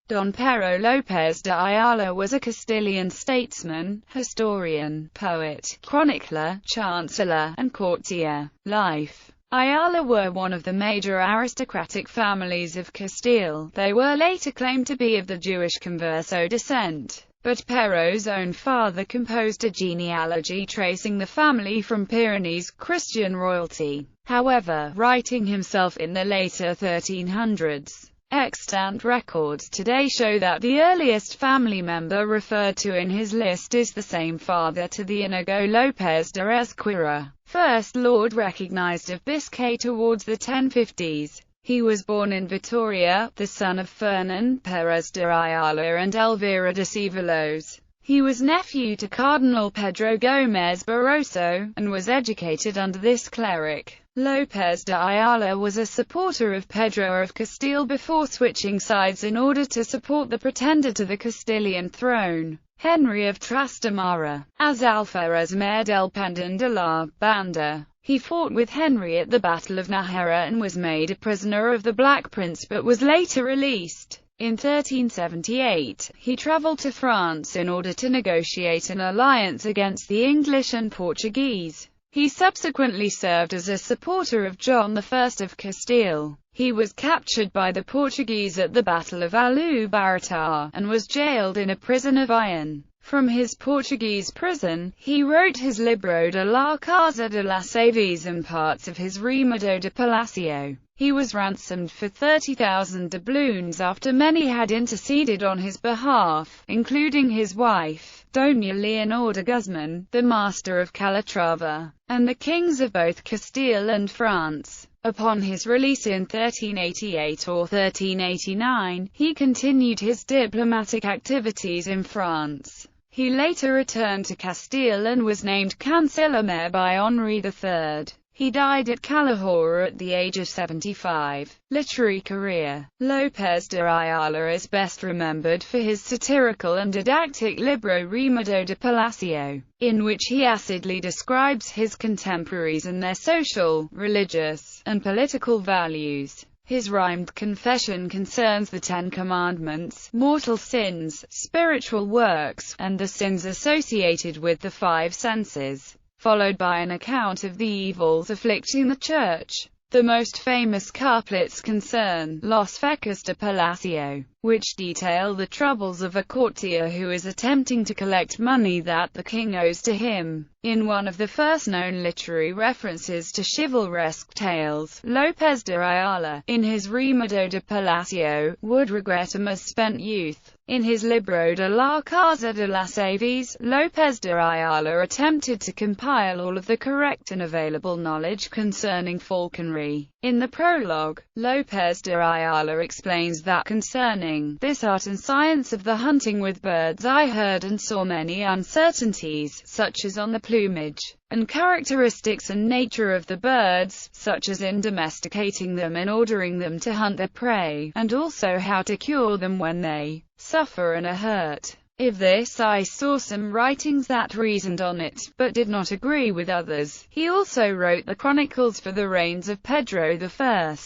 Don Pero López de Ayala was a Castilian statesman, historian, poet, chronicler, chancellor, and courtier. Life. Ayala were one of the major aristocratic families of Castile. They were later claimed to be of the Jewish Converso descent, but Pero's own father composed a genealogy tracing the family from Pyrenees Christian royalty. However, writing himself in the later 1300s. Extant records today show that the earliest family member referred to in his list is the same father to the Inigo López de Esquerra, First Lord recognized of Biscay towards the 1050s. He was born in Vitoria, the son of Fernán Pérez de Ayala and Elvira de Ceballos. He was nephew to Cardinal Pedro Gómez Barroso, and was educated under this cleric. López de Ayala was a supporter of Pedro of Castile before switching sides in order to support the pretender to the Castilian throne, Henry of Trastamara. As Alferez Mayor del Pendón de la Banda, he fought with Henry at the Battle of Nájera and was made a prisoner of the Black Prince but was later released. In 1378, he traveled to France in order to negotiate an alliance against the English and Portuguese. He subsequently served as a supporter of John I of Castile. He was captured by the Portuguese at the Battle of Aljubarrota, and was jailed in a prison of iron. From his Portuguese prison, he wrote his Libro de la Casa de las Aves and parts of his Remedio de Palacio. He was ransomed for 30,000 doubloons after many had interceded on his behalf, including his wife, Doña Leonor de Guzman, the master of Calatrava, and the kings of both Castile and France. Upon his release in 1388 or 1389, he continued his diplomatic activities in France. He later returned to Castile and was named Canciller by Henri III. He died at Calahorra at the age of 75. Literary career. López de Ayala is best remembered for his satirical and didactic Libro Remedio de Palacio, in which he acidly describes his contemporaries and their social, religious, and political values. His rhymed confession concerns the Ten Commandments, mortal sins, spiritual works, and the sins associated with the five senses, followed by an account of the evils afflicting the Church. The most famous couplets concern Los Fecas de Palacio, which detail the troubles of a courtier who is attempting to collect money that the king owes to him. In one of the first known literary references to chivalresque tales, López de Ayala, in his Remedio de Palacio, would regret a misspent youth. In his Libro de la Casa de las Aves, López de Ayala attempted to compile all of the correct and available knowledge concerning falconry. In the prologue, López de Ayala explains that concerning this art and science of the hunting with birds I heard and saw many uncertainties, such as on the plumage and characteristics and nature of the birds, such as in domesticating them and ordering them to hunt their prey, and also how to cure them when they suffer and are hurt. Of this I saw some writings that reasoned on it, but did not agree with others. He also wrote the chronicles for the reigns of Pedro I,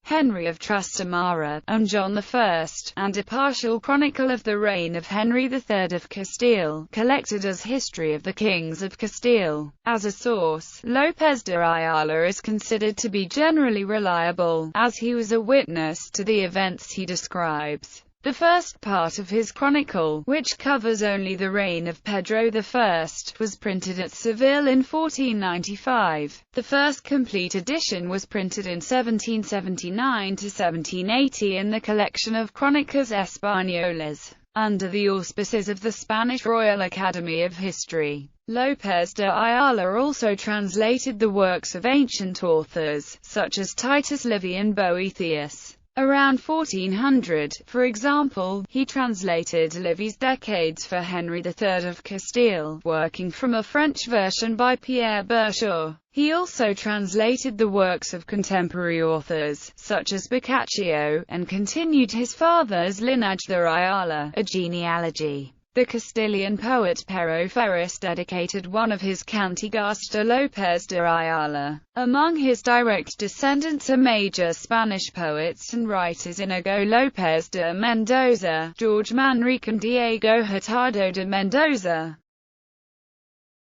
Henry of Trastamara, and John I, and a partial chronicle of the reign of Henry III of Castile, collected as History of the Kings of Castile. As a source, López de Ayala is considered to be generally reliable, as he was a witness to the events he describes. The first part of his chronicle, which covers only the reign of Pedro I, was printed at Seville in 1495. The first complete edition was printed in 1779 to 1780 in the collection of Crónicas Españolas, under the auspices of the Spanish Royal Academy of History. López de Ayala also translated the works of ancient authors, such as Titus Livy and Boethius. Around 1400, for example, he translated Livy's Decades for Henry III of Castile, working from a French version by Pierre Berchaud. He also translated the works of contemporary authors, such as Boccaccio, and continued his father's lineage, the Ayala, a genealogy. The Castilian poet Pero Ferris dedicated one of his cantigas to López de Ayala. Among his direct descendants are major Spanish poets and writers Inigo López de Mendoza, Jorge Manrique and Diego Hurtado de Mendoza.